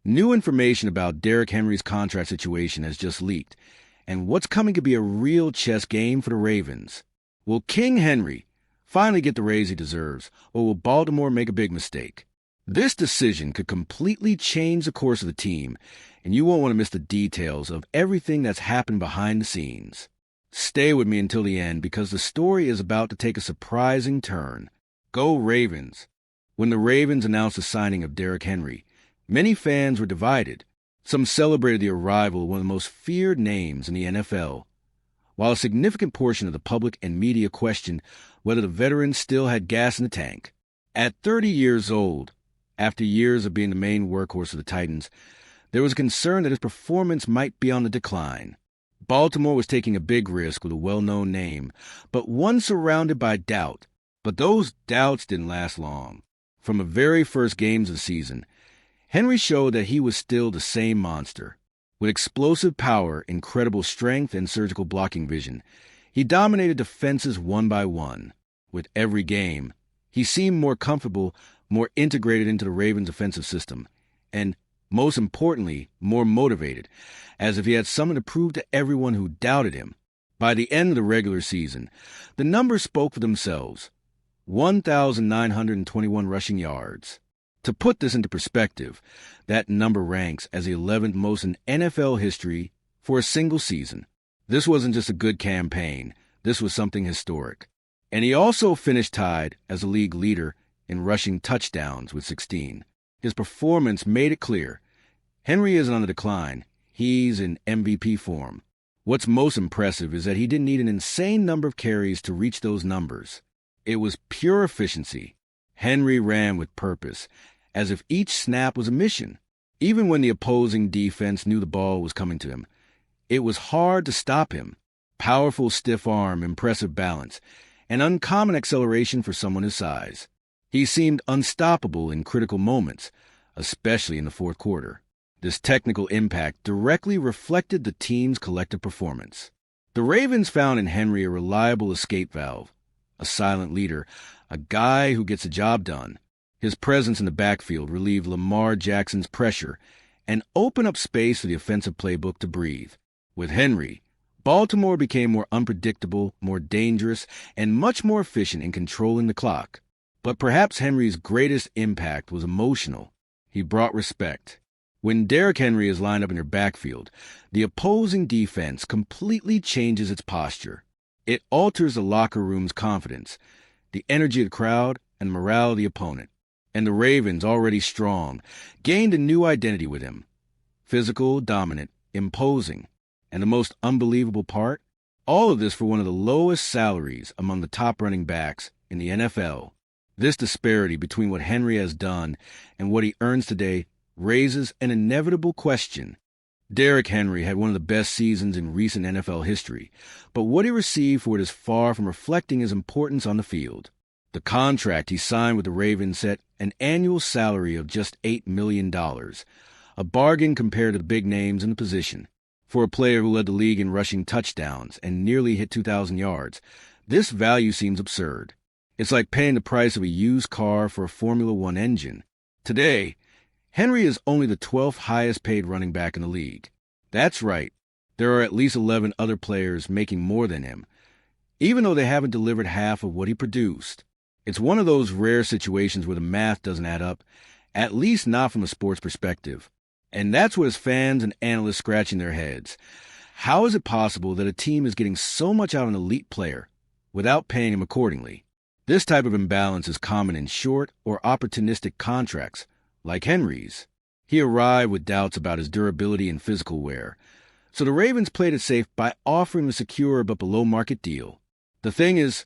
New information about Derrick Henry's contract situation has just leaked, and what's coming could be a real chess game for the Ravens. Will King Henry finally get the raise he deserves, or will Baltimore make a big mistake? This decision could completely change the course of the team, and you won't want to miss the details of everything that's happened behind the scenes. Stay with me until the end, because the story is about to take a surprising turn. Go Ravens! When the Ravens announced the signing of Derrick Henry, many fans were divided. Some celebrated the arrival of one of the most feared names in the NFL, while a significant portion of the public and media questioned whether the veteran still had gas in the tank. At 30 years old, after years of being the main workhorse of the Titans, there was concern that his performance might be on the decline. Baltimore was taking a big risk with a well-known name, but one surrounded by doubt. But those doubts didn't last long. From the very first games of the season, Henry showed that he was still the same monster. With explosive power, incredible strength, and surgical blocking vision, he dominated defenses one by one. With every game, he seemed more comfortable, more integrated into the Ravens' offensive system, and, most importantly, more motivated, as if he had something to prove to everyone who doubted him. By the end of the regular season, the numbers spoke for themselves. 1,921 rushing yards. To put this into perspective, that number ranks as the 11th most in NFL history for a single season. This wasn't just a good campaign. This was something historic. And he also finished tied as the league leader in rushing touchdowns with 16. His performance made it clear. Henry isn't on the decline. He's in MVP form. What's most impressive is that he didn't need an insane number of carries to reach those numbers. It was pure efficiency. Henry ran with purpose, as if each snap was a mission. Even when the opposing defense knew the ball was coming to him, it was hard to stop him. Powerful stiff arm, impressive balance, and uncommon acceleration for someone his size. He seemed unstoppable in critical moments, especially in the fourth quarter. This technical impact directly reflected the team's collective performance. The Ravens found in Henry a reliable escape valve, a silent leader, a guy who gets the job done. His presence in the backfield relieved Lamar Jackson's pressure and opened up space for the offensive playbook to breathe. With Henry, Baltimore became more unpredictable, more dangerous, and much more efficient in controlling the clock. But perhaps Henry's greatest impact was emotional. He brought respect. When Derrick Henry is lined up in your backfield, the opposing defense completely changes its posture. It alters the locker room's confidence, the energy of the crowd, and morale of the opponent. And the Ravens, already strong, gained a new identity with him. Physical, dominant, imposing. And the most unbelievable part? All of this for one of the lowest salaries among the top running backs in the NFL. This disparity between what Henry has done and what he earns today raises an inevitable question. Derrick Henry had one of the best seasons in recent NFL history, but what he received for it is far from reflecting his importance on the field. The contract he signed with the Ravens set an annual salary of just $8 million, a bargain compared to the big names in the position. For a player who led the league in rushing touchdowns and nearly hit 2,000 yards, this value seems absurd. It's like paying the price of a used car for a Formula One engine. Today, Henry is only the 12th highest paid running back in the league. That's right, there are at least 11 other players making more than him, even though they haven't delivered half of what he produced. It's one of those rare situations where the math doesn't add up, at least not from a sports perspective. And that's what has fans and analysts scratching their heads. How is it possible that a team is getting so much out of an elite player without paying him accordingly? This type of imbalance is common in short or opportunistic contracts, like Henry's. He arrived with doubts about his durability and physical wear, so the Ravens played it safe by offering a secure but below-market deal. The thing is,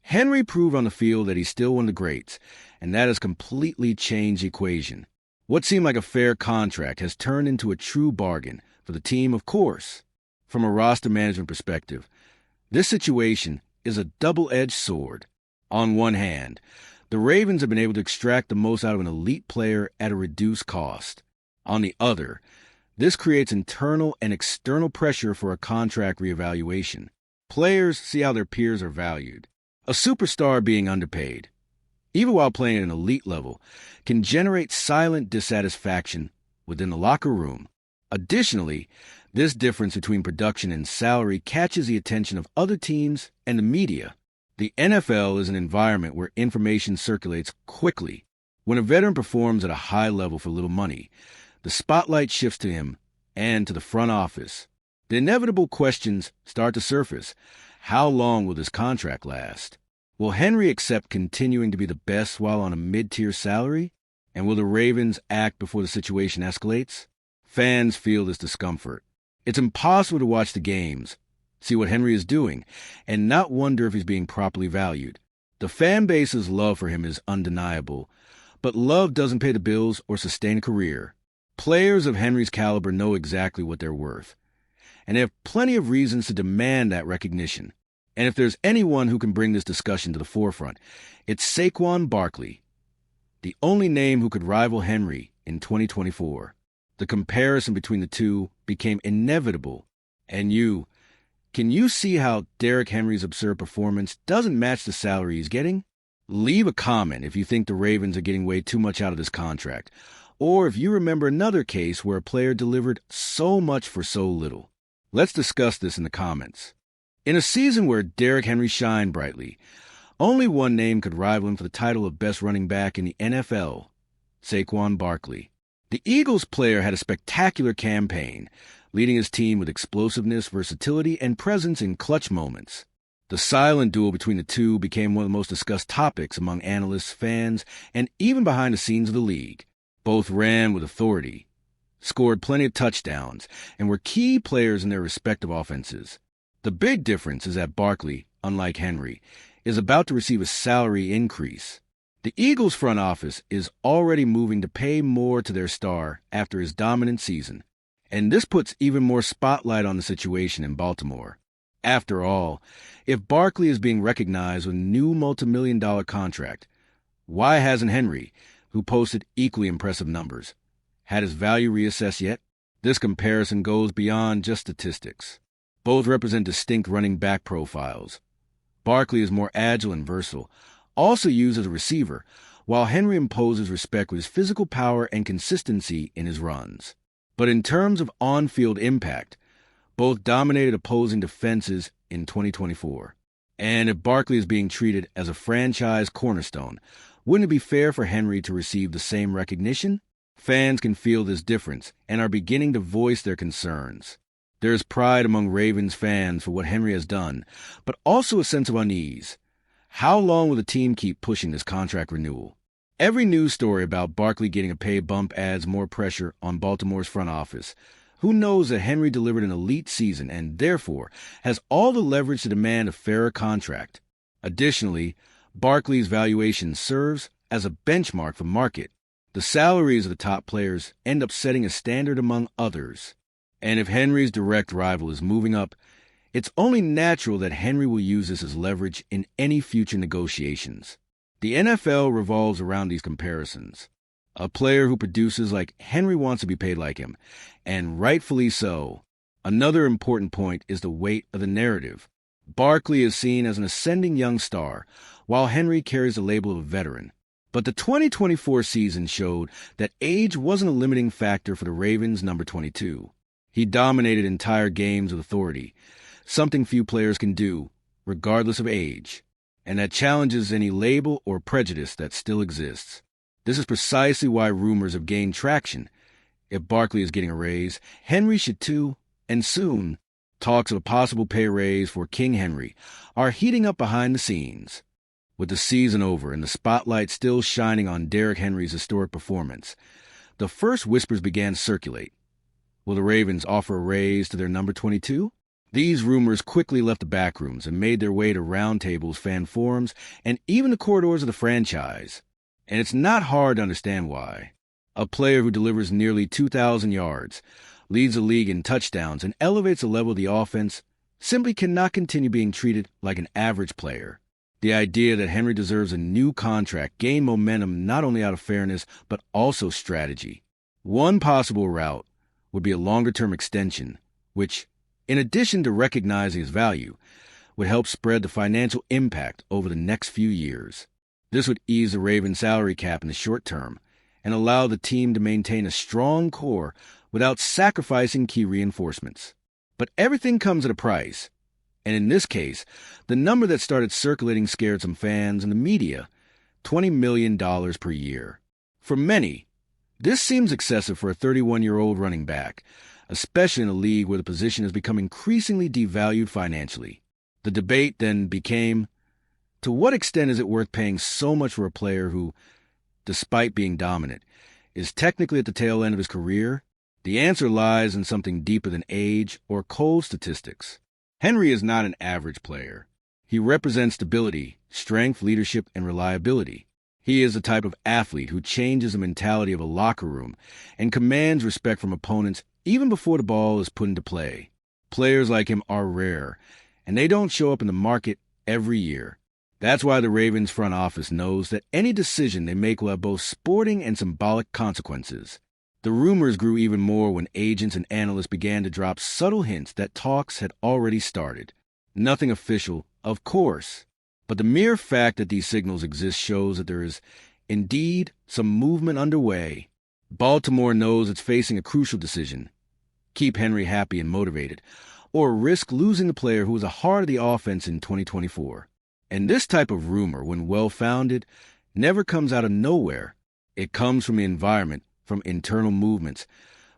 Henry proved on the field that he's still one of the greats, and that has completely changed the equation. What seemed like a fair contract has turned into a true bargain for the team, of course. From a roster management perspective, this situation is a double-edged sword. On one hand, the Ravens have been able to extract the most out of an elite player at a reduced cost. On the other, this creates internal and external pressure for a contract reevaluation. Players see how their peers are valued. A superstar being underpaid, even while playing at an elite level, can generate silent dissatisfaction within the locker room. Additionally, this difference between production and salary catches the attention of other teams and the media. The NFL is an environment where information circulates quickly. When a veteran performs at a high level for little money, the spotlight shifts to him and to the front office. The inevitable questions start to surface. How long will this contract last? Will Henry accept continuing to be the best while on a mid-tier salary? And will the Ravens act before the situation escalates? Fans feel this discomfort. It's impossible to watch the games, see what Henry is doing, and not wonder if he's being properly valued. The fan base's love for him is undeniable, but love doesn't pay the bills or sustain a career. Players of Henry's caliber know exactly what they're worth, and they have plenty of reasons to demand that recognition. And if there's anyone who can bring this discussion to the forefront, it's Saquon Barkley, the only name who could rival Henry in 2024. The comparison between the two became inevitable. And can you see how Derrick Henry's absurd performance doesn't match the salary he's getting? Leave a comment if you think the Ravens are getting way too much out of this contract, or if you remember another case where a player delivered so much for so little. Let's discuss this in the comments. In a season where Derrick Henry shined brightly, only one name could rival him for the title of best running back in the NFL, Saquon Barkley. The Eagles player had a spectacular campaign, leading his team with explosiveness, versatility, and presence in clutch moments. The silent duel between the two became one of the most discussed topics among analysts, fans, and even behind the scenes of the league. Both ran with authority, scored plenty of touchdowns, and were key players in their respective offenses. The big difference is that Barkley, unlike Henry, is about to receive a salary increase. The Eagles front office is already moving to pay more to their star after his dominant season, and this puts even more spotlight on the situation in Baltimore. After all, if Barkley is being recognized with a new multi-million-dollar contract, why hasn't Henry, who posted equally impressive numbers, had his value reassessed yet? This comparison goes beyond just statistics. Both represent distinct running back profiles. Barkley is more agile and versatile, also used as a receiver, while Henry imposes respect with his physical power and consistency in his runs. But in terms of on-field impact, both dominated opposing defenses in 2024. And if Barkley is being treated as a franchise cornerstone, wouldn't it be fair for Henry to receive the same recognition? Fans can feel this difference and are beginning to voice their concerns. There is pride among Ravens fans for what Henry has done, but also a sense of unease. How long will the team keep pushing this contract renewal? Every news story about Barkley getting a pay bump adds more pressure on Baltimore's front office, who knows that Henry delivered an elite season and, therefore, has all the leverage to demand a fairer contract. Additionally, Barkley's valuation serves as a benchmark for market. The salaries of the top players end up setting a standard among others. And if Henry's direct rival is moving up, it's only natural that Henry will use this as leverage in any future negotiations. The NFL revolves around these comparisons. A player who produces like Henry wants to be paid like him, and rightfully so. Another important point is the weight of the narrative. Barkley is seen as an ascending young star, while Henry carries the label of a veteran. But the 2024 season showed that age wasn't a limiting factor for the Ravens' number 22. He dominated entire games with authority, something few players can do, regardless of age, and that challenges any label or prejudice that still exists. This is precisely why rumors have gained traction. If Barkley is getting a raise, Henry should too, and soon. Talks of a possible pay raise for King Henry are heating up behind the scenes. With the season over and the spotlight still shining on Derrick Henry's historic performance, the first whispers began to circulate. Will the Ravens offer a raise to their number 22? These rumors quickly left the backrooms and made their way to roundtables, fan forums, and even the corridors of the franchise. And it's not hard to understand why. A player who delivers nearly 2,000 yards, leads the league in touchdowns, and elevates the level of the offense simply cannot continue being treated like an average player. The idea that Henry deserves a new contract gained momentum not only out of fairness, but also strategy. One possible route would be a longer-term extension, which, in addition to recognizing his value, would help spread the financial impact over the next few years. This would ease the Ravens' salary cap in the short term and allow the team to maintain a strong core without sacrificing key reinforcements. But everything comes at a price. And in this case, the number that started circulating scared some fans and the media, $20 million per year. For many, this seems excessive for a 31-year-old running back, especially in a league where the position has become increasingly devalued financially. The debate then became, to what extent is it worth paying so much for a player who, despite being dominant, is technically at the tail end of his career? The answer lies in something deeper than age or cold statistics. Henry is not an average player. He represents stability, strength, leadership, and reliability. He is the type of athlete who changes the mentality of a locker room and commands respect from opponents even before the ball is put into play. Players like him are rare, and they don't show up in the market every year. That's why the Ravens front office knows that any decision they make will have both sporting and symbolic consequences. The rumors grew even more when agents and analysts began to drop subtle hints that talks had already started. Nothing official, of course, but the mere fact that these signals exist shows that there is, indeed, some movement underway. Baltimore knows it's facing a crucial decision: keep Henry happy and motivated, or risk losing the player who was the heart of the offense in 2024. And this type of rumor, when well-founded, never comes out of nowhere. It comes from the environment, from internal movements,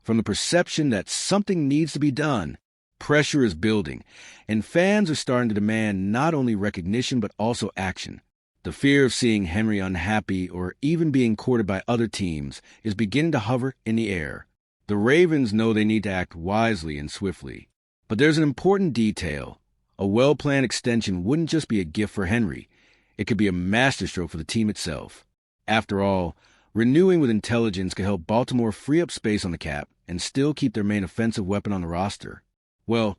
from the perception that something needs to be done. Pressure is building, and fans are starting to demand not only recognition but also action. The fear of seeing Henry unhappy or even being courted by other teams is beginning to hover in the air. The Ravens know they need to act wisely and swiftly. But there's an important detail. A well-planned extension wouldn't just be a gift for Henry. It could be a masterstroke for the team itself. After all, renewing with intelligence could help Baltimore free up space on the cap and still keep their main offensive weapon on the roster. Well,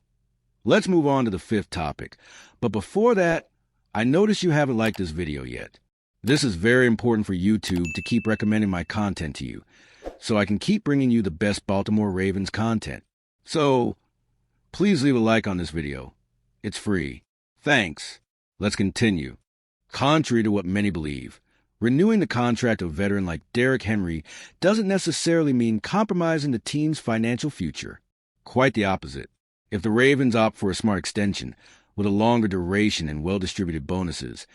let's move on to the fifth topic. But before that, I notice you haven't liked this video yet. This is very important for YouTube to keep recommending my content to you, so I can keep bringing you the best Baltimore Ravens content. So, please leave a like on this video. It's free. Thanks. Let's continue. Contrary to what many believe, renewing the contract of a veteran like Derrick Henry doesn't necessarily mean compromising the team's financial future. Quite the opposite. If the Ravens opt for a smart extension, with a longer duration and well-distributed bonuses,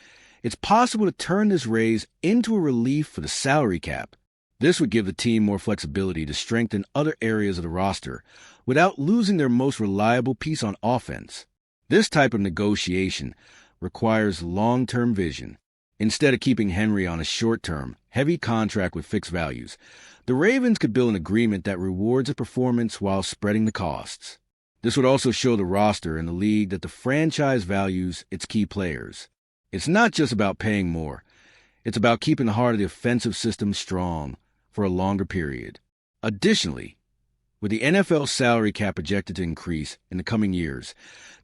it's possible to turn this raise into a relief for the salary cap. This would give the team more flexibility to strengthen other areas of the roster without losing their most reliable piece on offense. This type of negotiation requires long-term vision. Instead of keeping Henry on a short-term, heavy contract with fixed values, the Ravens could build an agreement that rewards a performance while spreading the costs. This would also show the roster and the league that the franchise values its key players. It's not just about paying more. It's about keeping the heart of the offensive system strong for a longer period. Additionally, with the NFL salary cap projected to increase in the coming years,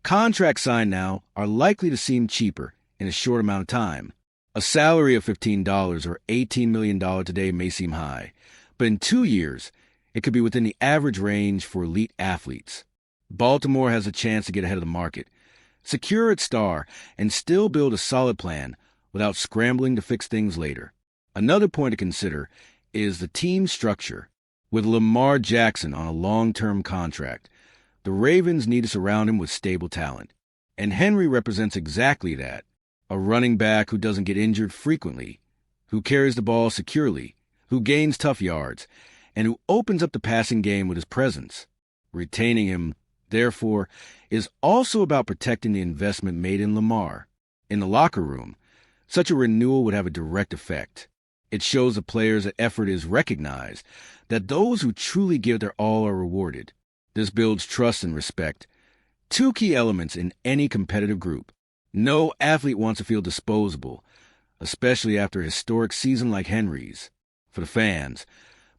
contracts signed now are likely to seem cheaper in a short amount of time. A salary of $15 or $18 million today may seem high, but in 2 years, it could be within the average range for elite athletes. Baltimore has a chance to get ahead of the market, secure its star, and still build a solid plan without scrambling to fix things later. Another point to consider is the team structure. With Lamar Jackson on a long-term contract, the Ravens need to surround him with stable talent. And Henry represents exactly that. A running back who doesn't get injured frequently, who carries the ball securely, who gains tough yards, and who opens up the passing game with his presence. Retaining him, therefore, is also about protecting the investment made in Lamar. In the locker room, such a renewal would have a direct effect. It shows the players that effort is recognized, that those who truly give their all are rewarded. This builds trust and respect, two key elements in any competitive group. No athlete wants to feel disposable, especially after a historic season like Henry's. For the fans,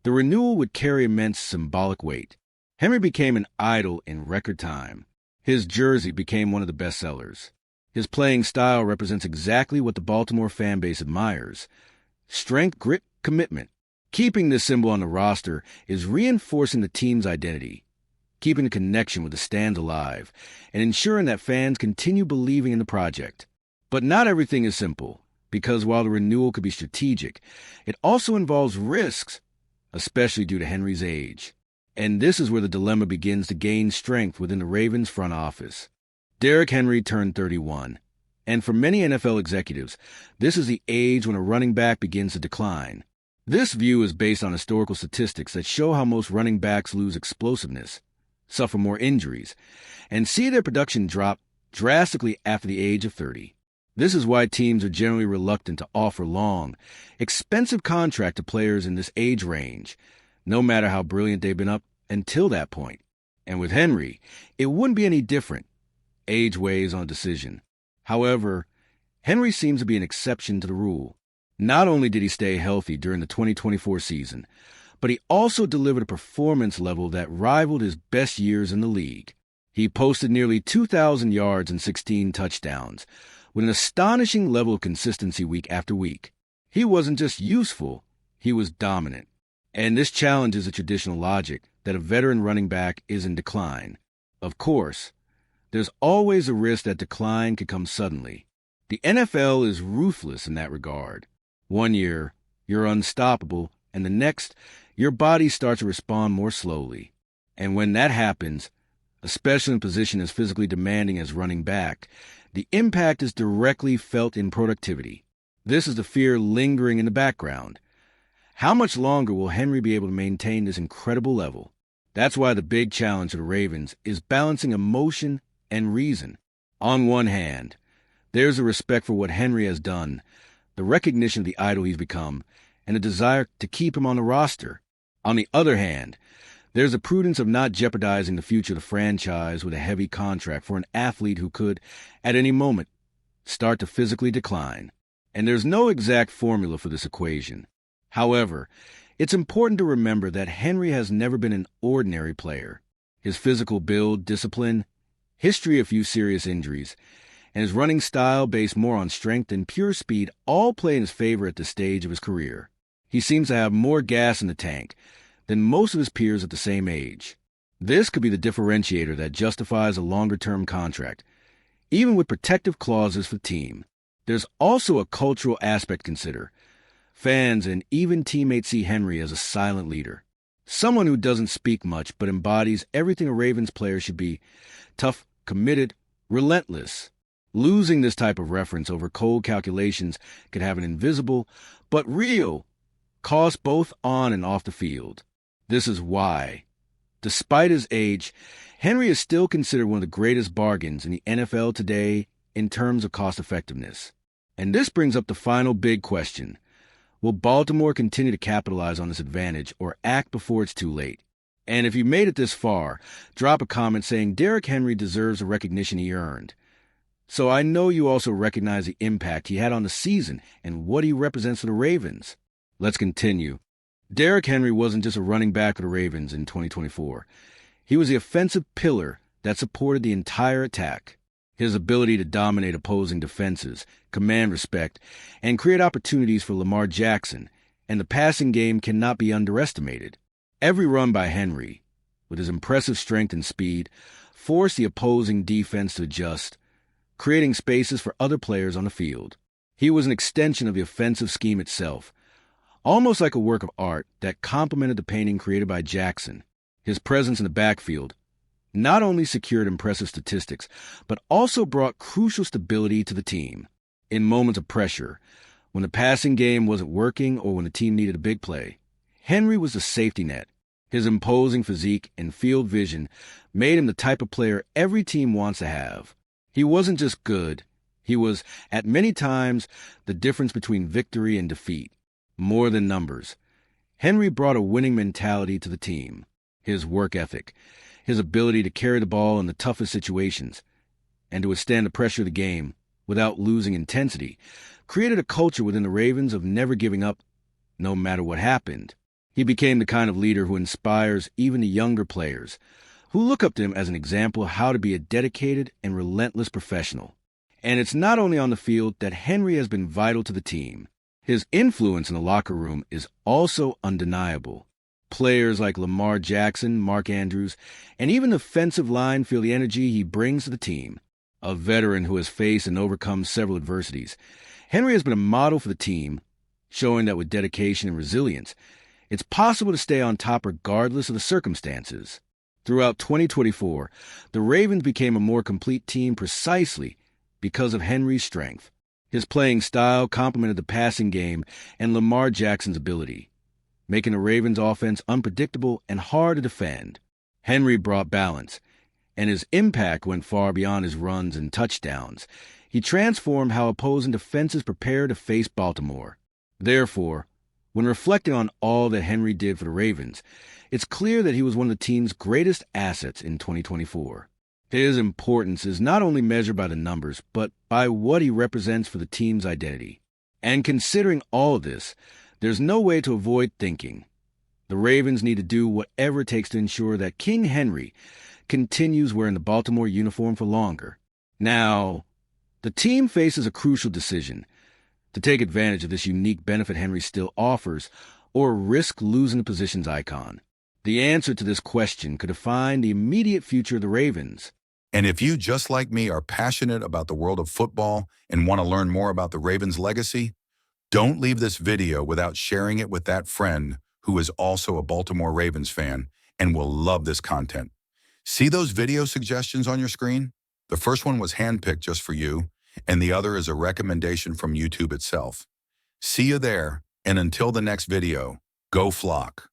the renewal would carry immense symbolic weight. Henry became an idol in record time. His jersey became one of the best sellers. His playing style represents exactly what the Baltimore fan base admires: strength, grit, commitment. Keeping this symbol on the roster is reinforcing the team's identity, keeping the connection with the stands alive, and ensuring that fans continue believing in the project. But not everything is simple. because while the renewal could be strategic, it also involves risks, especially due to Henry's age. And this is where the dilemma begins to gain strength within the Ravens front office. Derrick Henry turned 31, and for many NFL executives, this is the age when a running back begins to decline. This view is based on historical statistics that show how most running backs lose explosiveness, suffer more injuries, and see their production drop drastically after the age of 30. This is why teams are generally reluctant to offer long, expensive contracts to players in this age range, no matter how brilliant they've been up until that point. And with Henry, it wouldn't be any different. Age weighs on a decision. However, Henry seems to be an exception to the rule. Not only did he stay healthy during the 2024 season, but he also delivered a performance level that rivaled his best years in the league. He posted nearly 2,000 yards and 16 touchdowns, with an astonishing level of consistency week after week. He wasn't just useful, he was dominant. And this challenges the traditional logic that a veteran running back is in decline. Of course, there's always a risk that decline could come suddenly. The NFL is ruthless in that regard. One year, you're unstoppable, and the next, your body starts to respond more slowly. And when that happens, especially in a position as physically demanding as running back, the impact is directly felt in productivity. This is the fear lingering in the background. How much longer will Henry be able to maintain this incredible level? That's why the big challenge of the Ravens is balancing emotion and reason. On one hand, there's a respect for what Henry has done, the recognition of the idol he's become, and a desire to keep him on the roster. On the other hand, there's a prudence of not jeopardizing the future of the franchise with a heavy contract for an athlete who could, at any moment, start to physically decline. And there's no exact formula for this equation. However, it's important to remember that Henry has never been an ordinary player. His physical build, discipline, history of few serious injuries, and his running style based more on strength and pure speed all play in his favor at this stage of his career. He seems to have more gas in the tank than most of his peers at the same age. This could be the differentiator that justifies a longer-term contract, even with protective clauses for the team. There's also a cultural aspect to consider. Fans and even teammates see Henry as a silent leader, someone who doesn't speak much but embodies everything a Ravens player should be: tough, committed, relentless. Losing this type of reference over cold calculations could have an invisible, but real, cost both on and off the field. This is why, despite his age, Henry is still considered one of the greatest bargains in the NFL today in terms of cost effectiveness. And this brings up the final big question. Will Baltimore continue to capitalize on this advantage or act before it's too late? And if you made it this far, drop a comment saying Derrick Henry deserves the recognition he earned. So I know you also recognize the impact he had on the season and what he represents for the Ravens. Let's continue. Derrick Henry wasn't just a running back of the Ravens in 2024. He was the offensive pillar that supported the entire attack. His ability to dominate opposing defenses, command respect, and create opportunities for Lamar Jackson and the passing game cannot be underestimated. Every run by Henry, with his impressive strength and speed, forced the opposing defense to adjust, creating spaces for other players on the field. He was an extension of the offensive scheme itself, almost like a work of art that complemented the painting created by Jackson. His presence in the backfield not only secured impressive statistics, but also brought crucial stability to the team. In moments of pressure, when the passing game wasn't working or when the team needed a big play, Henry was the safety net. His imposing physique and field vision made him the type of player every team wants to have. He wasn't just good. He was, at many times, the difference between victory and defeat. More than numbers, Henry brought a winning mentality to the team. His work ethic, his ability to carry the ball in the toughest situations, and to withstand the pressure of the game without losing intensity, created a culture within the Ravens of never giving up, no matter what happened. He became the kind of leader who inspires even the younger players, who look up to him as an example of how to be a dedicated and relentless professional. And it's not only on the field that Henry has been vital to the team. His influence in the locker room is also undeniable. Players like Lamar Jackson, Mark Andrews, and even the offensive line feel the energy he brings to the team. A veteran who has faced and overcome several adversities, Henry has been a model for the team, showing that with dedication and resilience, it's possible to stay on top regardless of the circumstances. Throughout 2024, the Ravens became a more complete team precisely because of Henry's strength. His playing style complemented the passing game and Lamar Jackson's ability, making the Ravens' offense unpredictable and hard to defend. Henry brought balance, and his impact went far beyond his runs and touchdowns. He transformed how opposing defenses prepare to face Baltimore. Therefore, when reflecting on all that Henry did for the Ravens, it's clear that he was one of the team's greatest assets in 2024. His importance is not only measured by the numbers, but by what he represents for the team's identity. And considering all of this, there's no way to avoid thinking the Ravens need to do whatever it takes to ensure that King Henry continues wearing the Baltimore uniform for longer. Now, the team faces a crucial decision: to take advantage of this unique benefit Henry still offers, or risk losing the position's icon. The answer to this question could define the immediate future of the Ravens. And if you, just like me, are passionate about the world of football and want to learn more about the Ravens' legacy, don't leave this video without sharing it with that friend who is also a Baltimore Ravens fan and will love this content. See those video suggestions on your screen? The first one was handpicked just for you, and the other is a recommendation from YouTube itself. See you there, and until the next video, go Flock.